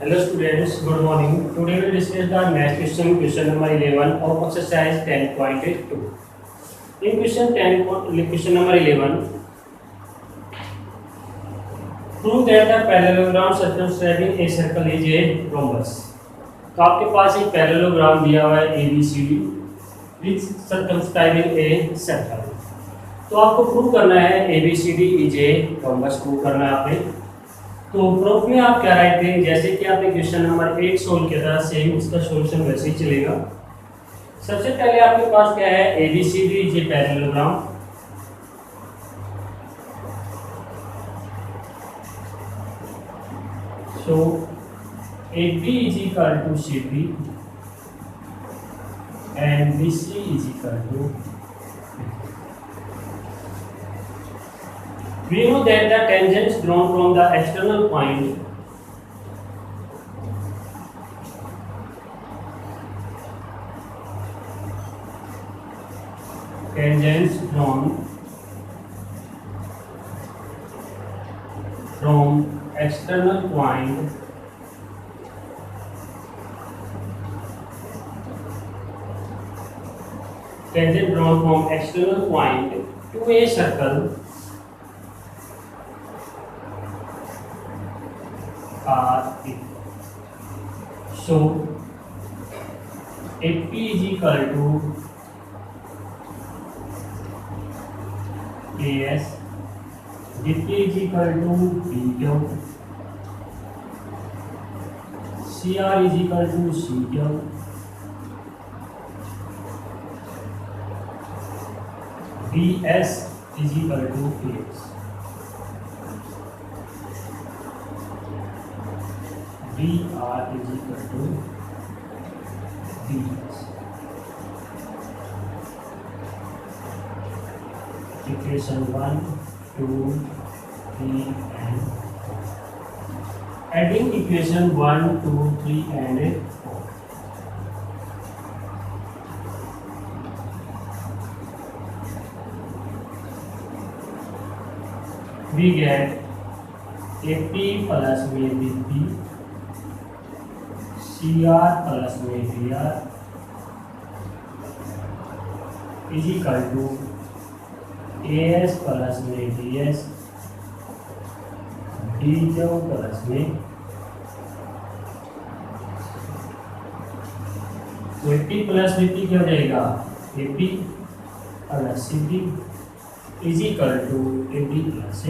Hello students, good morning. Today we will discuss the next question number 11 of exercise 10.2. In question number 11, prove that the parallelogram circumscribing a circle is a rhombus. तो आपके पास एक parallelogram दिया हुआ है ABCD which circumscribing a circle. तो आपको prove करना है ABCD is a rhombus, prove करना है आपने। तो प्रूफ में आप क्या राइट दें, जैसे कि आपने क्वेश्चन नंबर 8 सोल्व किया था, सेम उसका सॉल्यूशन वैसे ही चलेगा। सबसे पहले आपके पास क्या है, ABCD is a parallelogram. So AB is equal to CB and BC is equal to. We know that the tangents drawn from the external point from external point tangent drawn from external point to a circle are equal. So AP is equal to AS, DP is equal to BQ, CR is equal to CQ, BS is equal to PS. BR is equal to BS. Equation 1, 2, 3 and 4. Adding equation 1, 2, 3 and 4. We get AP plus में BP, CR plus में BR is equal to AS plus में DS, DQ plus में तो AP plus BP क्या हो जाएगा, AP plus CB is equal to AB plus A।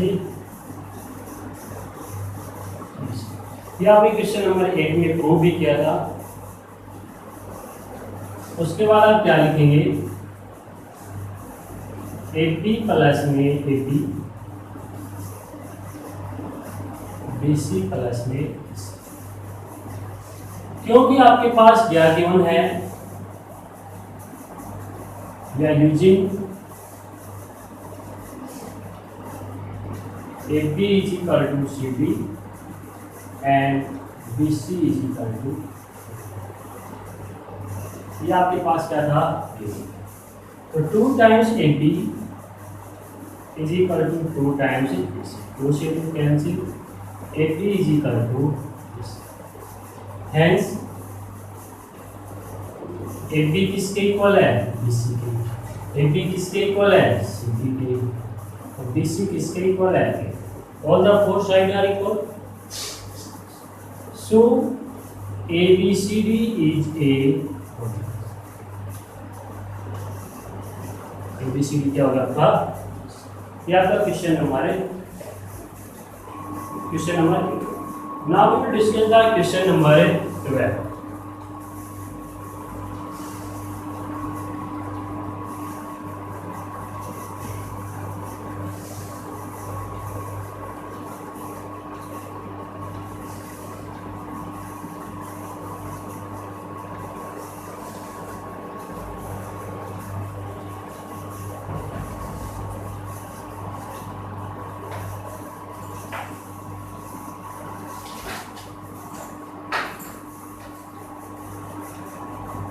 यह आपने क्वेश्चन नंबर 8 में प्रूव भी किया था। उसके बाद आप क्या लिखेंगे, AB प्लस में AB, BC प्लस में BC। क्योंकि आपके पास क्या गिवन है, या using AB is equal to CB and BC is equal to, ये आपके पास क्या था, तो 2 times AB is equal to 2 times BC, 2 से 2 cancel, AB is equal to BC। Hence AB किसके इक्वल है, BC के। AB किसके इक्वल है, CB के। और BC किसके इक्वल है, all the four sides are equal. So ABCD is a ABCD क्या होगा आपका, ये आपका question number 8। Now we will discuss the question number 12.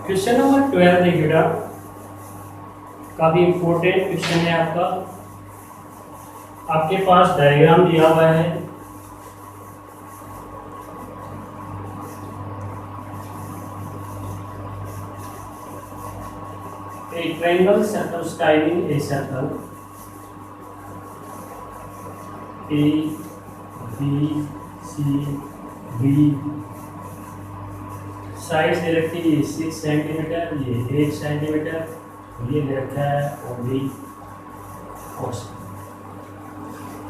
Question number 12 देखिएगा, काफी इंपॉर्टेंट क्वेश्चन है आपका। आपके पास डायग्राम दिया हुआ है a triangle circumscribing a circle A, B, C, D, size दे रखी है 6 सेंटीमीटर, ये 1 सेंटीमीटर, ये दे रखा है ओबी कोस।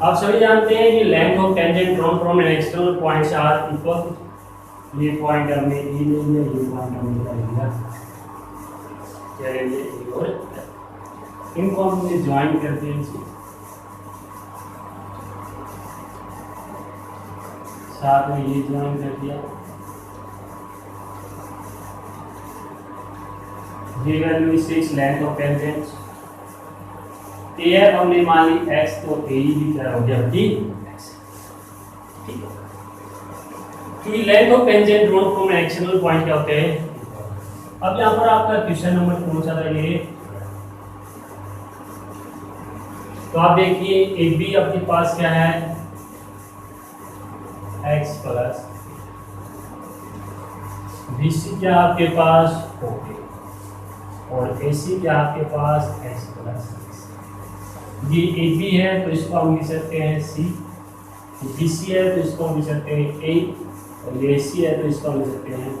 आप सभी जानते हैं कि length of tangent drawn from an external points are equal. ये पॉइंट हमने ई ले लिया, ये पॉइंट हमने ले लिया, क्या ये और इनको हमने ज्वाइन करते हैं, इसे साथ में ये ज्वाइन कर दिया। ये value is 6 length of tangent. A है हमने मान ली x, तो ए भी क्या हो गया डी x। ठीक है, क्योंकि length of tangent drawn from an external point क्या होते हैं। अब यहाँ पर आपका क्वेश्चन नंबर कौन सा था ये, तो आप देखिए ए बी आपके पास क्या है x प्लस बी सी क्या आपके पास ओके, और ए सी क्या आपके पास x प्लस। ये ए बी है तो इसको हम लिख सकते हैं सी, बी सी है तो इसको हम लिख सकते हैं ए, और ये सी है तो इसको हम लिख सकते हैं।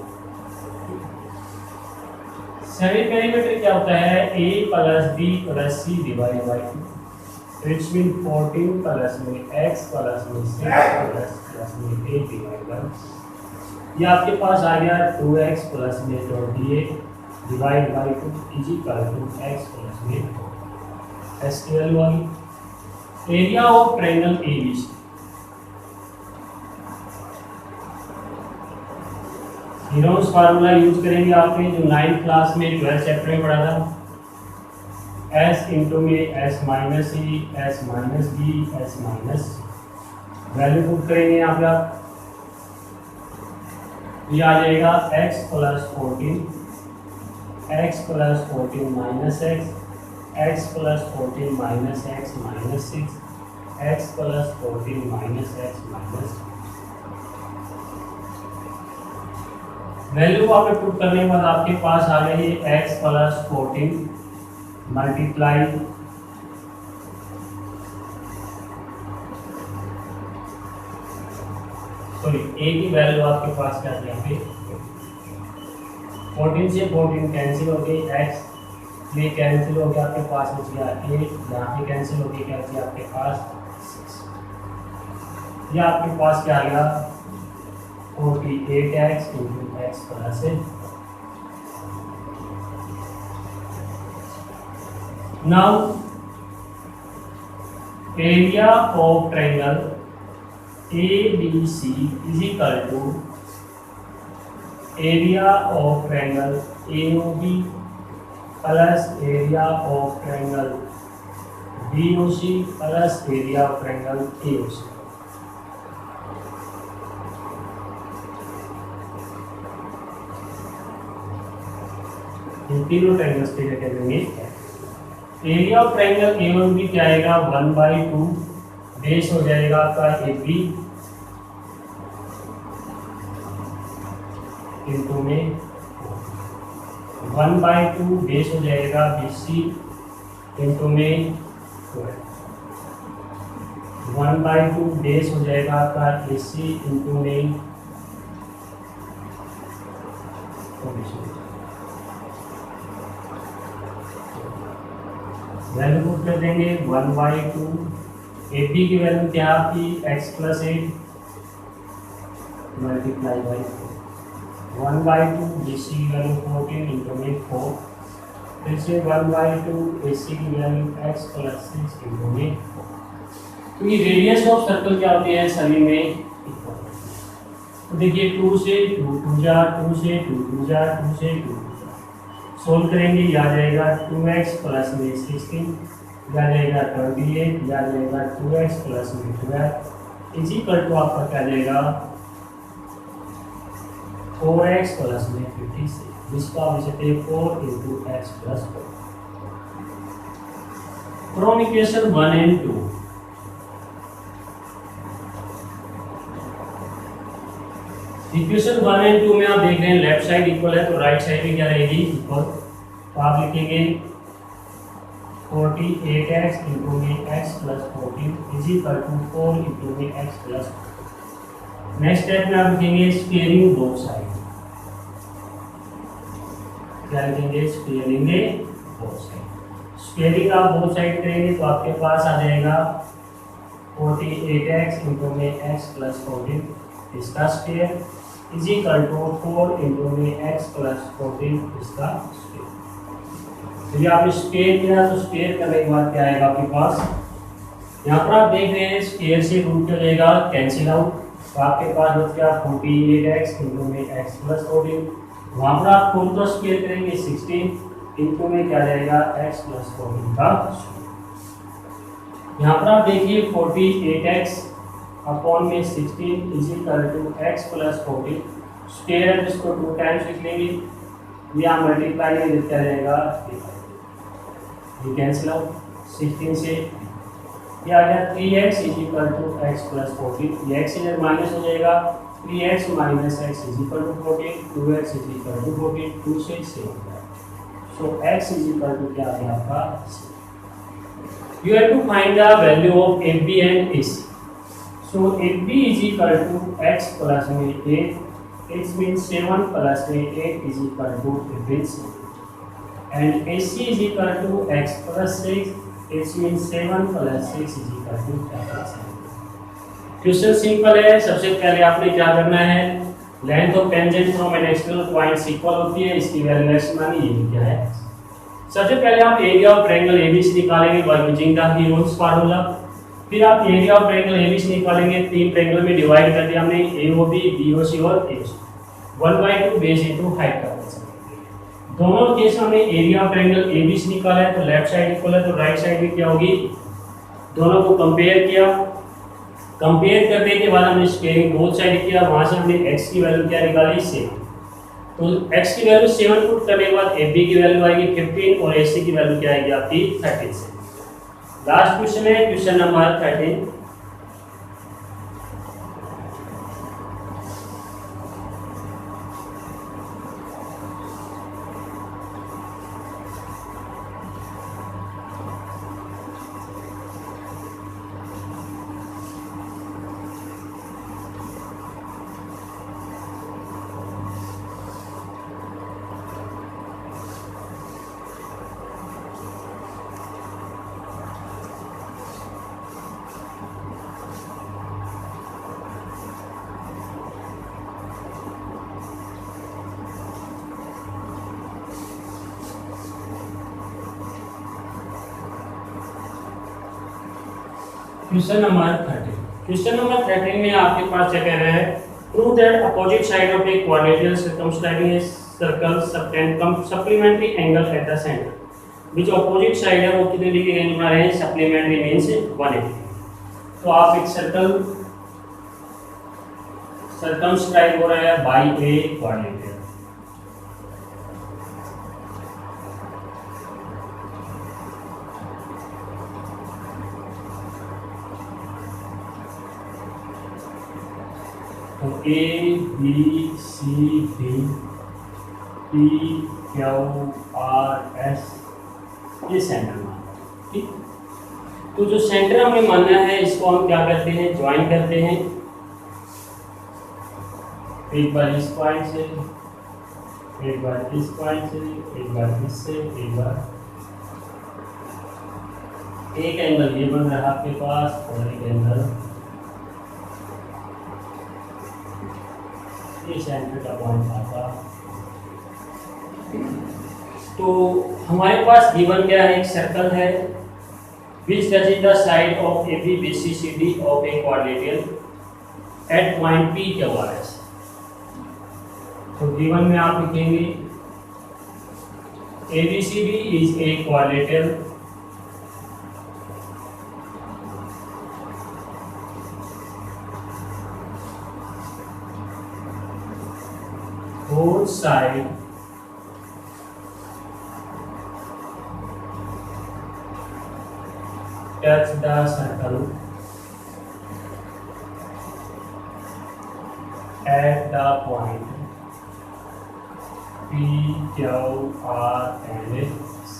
सेमी पेरीमीटर क्या होता है a plus B plus C divide by 2, it's mean 14 plus में x प्लस में 6 प्लस में 8 डिवाइड बाई, ये आपके पास आ गया 2x प्लस में 28 divide by 2 is equal to x plus में एस की वैल्यू आ गई। Area of triangle ABC, Heron's formula use करेंगे आपने जो 9th क्लास में 12th चैप्टर में पढ़ा था, एस इंटू में S minus E, S minus B, S minus, value put करेंगे यहाँ पे आप, ये आ जाएगा x plus 14, x plus 14 minus x plus 14 minus x minus 6, x plus 14 minus x minus. Value को आपने पुट करने के बाद आपके पास आ गई x plus 14 multiply sorry a की वैल्यू आपके पास क्या है यहाँ पे 14 से 14 कैंसिल हो गई, x ये कैंसिल हो गया, आपके पास बच गया 8, यहाँ पे कैंसिल हो गया, क्या बचा आपके पास 6, ये आपके पास क्या आ गया 48x into x plus 8। Now area of triangle ABC is equal to area of triangle AOB plus area of triangle BOC plus area of triangle AOC। इन तीनों ट्रायंगल्स पे क्या करेंगे, एरिया ऑफ ट्रायंगल AOB क्या आएगा 1/2, base हो जाएगा आपका AB इंटू में 1/2 बेस हो जाएगा BC इंटू में 1/2 बेस हो जाएगा आपका AC इंटू में वैल्यू पुट कर देंगे 1/2, AB की वैल्यू क्या आपकी x plus 8 multiply by 1/2, BC की वैल्यू 14 इंटू में 4, फिर से 1/2 AC की वैल्यू x प्लस 6 इंटू में 4। तो ये रेडियस ऑफ सर्कल क्या होते हैं सभी में इक्वल। तो देखिए 2 से 2 2 जा 2 से 2 2 जा 2 से 2 सोल्व करेंगे, ये आ जाएगा 2x प्लस में 16, ये आ जाएगा 28, ये आ जाएगा 2x प्लस में 12 इज इक्वल टू आपका क्या जाएगा 4x प्लस में 56, जिसको आप लिख सकते हैं 4 into x plus 4। From equation 1 and 2 equation 1 and 2 में आप देख रहे हैं लेफ्ट साइड इक्वल है तो राइट साइड में क्या रहेगी इक्वल। तो आप लिखेंगे 48x into में x plus 14 is equal to 4 into में x plus 14। नेक्स्ट स्टेप में आप लिखेंगे स्क्वेयरिंग बोथ साइड। क्या लिखेंगे? Squaring both side. स्क्वेयरिंग आप बोथ साइड करेंगे तो आपके पास आ जाएगा 48x into में x plus 14 इसका square is equal to 4 into में x plus 14 इसका स्क्वायर। यदि आपने स्क्वायर किया तो स्क्वायर करने के बाद क्या आएगा आपके पास? यहाँ पर आप देख रहे हैं स्क्वायर से रूट क्या जाएगा? Cancel out. तो आपके पास बच गया 48x into में x plus 14। वहाँ पर आप 4 का स्क्वायर करेंगे 16 into में क्या जाएगा? x plus 14 का स्क्वायर। यहाँ पर आप देखिए 48x अपॉन में 16 is equal to x plus 14 square है जिसको 2 टाइम्स लिख लेंगे या मल्टीप्लाई में क्या जाएगा? ये कैंसिल आउट 16 से ये आ गया 3x is equal to x plus 14। ये x इधर माइनस हो जाएगा 3x minus x is equal to 14, 2x is equal to 14, 2 से 6 हो गया। So x is equal to क्या है आपका? You have to find the value of AB and AC. So AB is equal to x plus में 8, x means 7 plus में 8 is equal to 15, and AC is equal to x plus 6, x means 7 plus 6 is equal to 7। Question simple है। सबसे पहले आपने क्या करना है? Length of tangent from an external point equal होती है, इसकी वैल्यू x मानी, ये क्या है? सबसे पहले आप एरिया ऑफ ट्रायंगल एबीसी निकालेंगे by using the heroes formula. फिर आप एरिया ऑफ ट्रायंगल एबीसी निकालेंगे। 3 ट्रायंगल में डिवाइड कर दिया हमने, एओबी, बीओसी और एसी। 1/2 बेस इनटू हाइट का दोनों केस हमने एरिया ऑफ ट्रायंगल एबीसी निकाला है, तो लेफ्ट साइड इक्वल है तो राइट साइड में क्या होगी? दोनों को कंपेयर किया। कंपेयर करने के बाद हमने स्क्वायरिंग बोथ साइड किया। वहां से हमने x की वैल्यू क्या निकाली? 7। तो x की वैल्यू 7 पुट करने के बाद AB की वैल्यू आएगी 15 और AC की वैल्यू क्या आएगी आपकी? 13 से। लास्ट क्वेश्चन है question number 13। Question number 13। Question number 13 में आपके पास क्या कह रहा है? Prove that opposite side of a quadratical circumscribing a circle subtend supplementary angle at the centre. जो अपोजिट साइड है वो कितने डिग्री एंगल बना रहे हैं? Supplementary means 180। तो आप एक सर्कल सर्कमस्क्राइब हो रहा है बाय ए क्वाड्रेटिकल। तो A B C D P Q R S ये सेंटर मानना है, ठीक। तो जो सेंटर हमें मानना है इसको हम क्या करते हैं? ज्वाइन करते हैं। एक बार इस पॉइंट से, एक बार इस पॉइंट से, एक बार इससे, एक बार एक एंगल ये बन रहा है आपके पास और एक एंगल ये सेंटर का पॉइंट आता। तो हमारे पास गिवन क्या है? एक सर्कल है which touches the side of AB BC CD of a quadrilateral at point P Q R S। तो गिवन में आप लिखेंगे ABCD is a quadrilateral both side touch the circle at the point P, Q, R and S।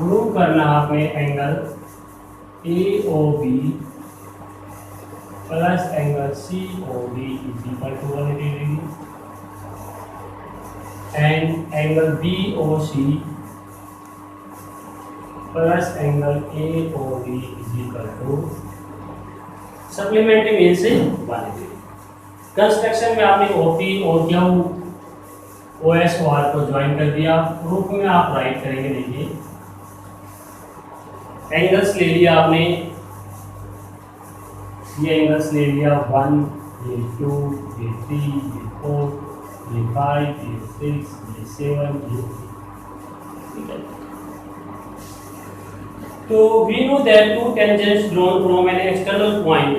Prove करना आपने angle AOB plus angle COD is equal to 180 degree and angle BOC plus angle AOD is equal to supplementary mean से 180। Construction में आपने OP और क्या OS और R को join कर दिया। प्रूफ में आप राइट करेंगे, देखिए एंगल्स ले लिया आपने, ये एंगल्स ले लिया 1, ये 2, ये 3, ये 4, ये 5, ये 6, ये 7, ये 8। तो we know that two tangents drawn from an external point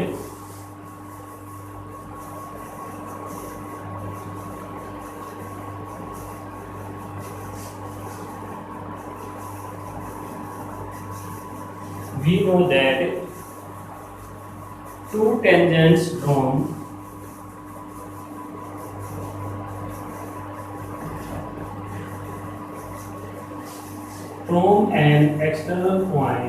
we know that two tangents drawn from an external point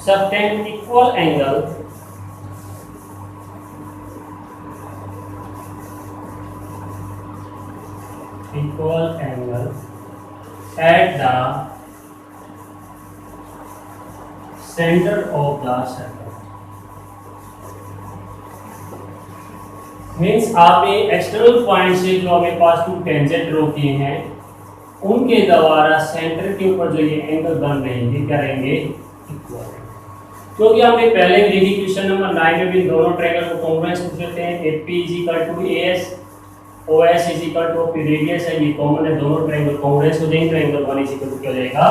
subtend equal angle at the center of the circle। Means आपने एक्सटर्नल पॉइंट से जो हमें पास to tangent draw किए हैं उनके द्वारा centre के ऊपर जो ये एंगल बन रहे हैं ये क्या रहेंगे, इक्वल। क्योंकि हमने पहले भी देखी क्वेश्चन नंबर 9 में भी दोनों ट्रायंगल को कॉन्ग्रुएंस पूछ लेते हैं। AP AS OS OP radius है, ये कॉमन है, दोनों ट्रायंगल कॉन्ग्रुएंस हो जाएंगे तो एंगल 1 क्या हो जाएगा।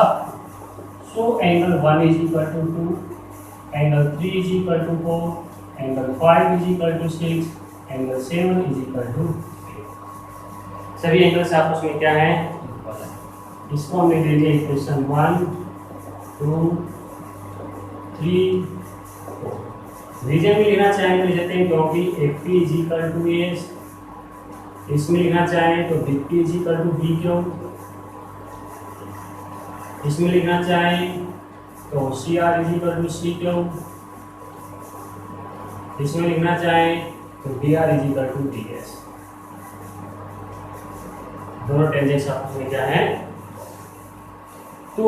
So angle 1 2, angle 3 4, angle 5 6, angle 7 8। सभी एंगल्स आपस में क्या है, इक्वल है। इसको हमने ले लिया इक्वेशन 1 2 3 4। रीजन में लिखना चाहें तो लिख सकते हैं क्योंकि AP AS, इसमें लिखना चाहें तो BP BQ, इसमें लिखना चाहें तो CR CQ, इसमें लिखना चाहें तो DR DS। दोनों टेंजेंट्स आपस में क्या है। तो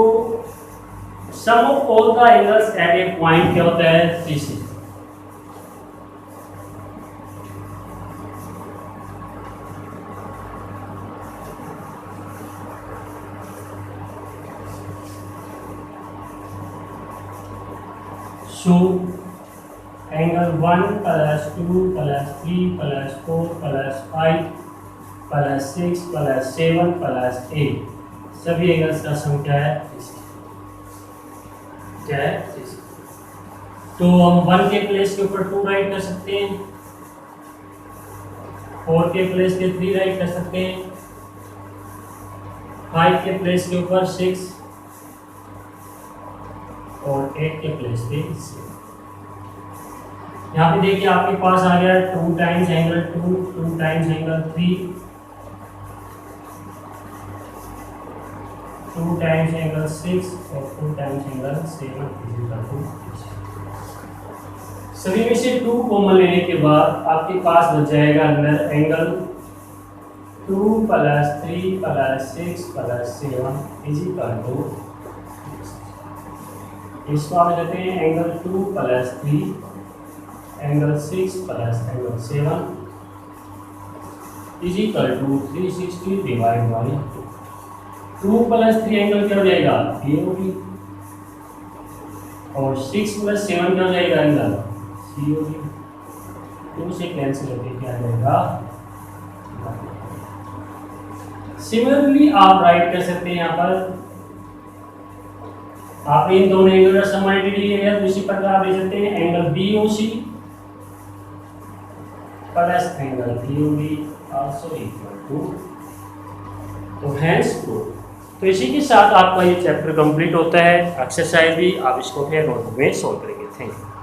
sum of all the angles at a point क्या होता है, 360। So angle 1 plus 2 plus 3 plus 4 plus 5 plus 6 plus 7 plus 8 सभी एंगल्स का सम क्या है, 360। क्या है, 360। तो हम 1 के प्लेस के ऊपर 2 राइट कर सकते हैं, 4 के प्लेस के 3 राइट कर सकते हैं, 5 के प्लेस के ऊपर 6 और 8 के प्लेस पे 6। यहाँ पे देखिए आपके पास आ गया 2 times angle 2, 2 times angle 3, 2 times angle 6 और 2 टाइम्स एंगल 7। सभी में से 2 कॉमन लेने के बाद आपके पास बच जाएगा अंदर एंगल 2 + 3 + 6 + 7 = इसको आप कहते हैं angle 2 + 3 angle 6 + angle 7 = 360 divide by 2 + 3 angle क्या हो जाएगा, AOB, और 6 + 7 क्या हो जाएगा, एंगल COD। 2 से कैंसिल होकर क्या आ जाएगा। सिमिलरली आप राइट कर सकते हैं, यहाँ पर आप इन दोनों एंगल का सम लिया है, तो इसी प्रकार आप ले सकते हैं angle BOC plus angle BOD also equal to. तो हेंस प्रूफ तो इसी के साथ आपका ये चैप्टर कंप्लीट होता है। एक्सरसाइज भी आप इसको फिर नोटबुक में सोल्व करेंगे। Thank you.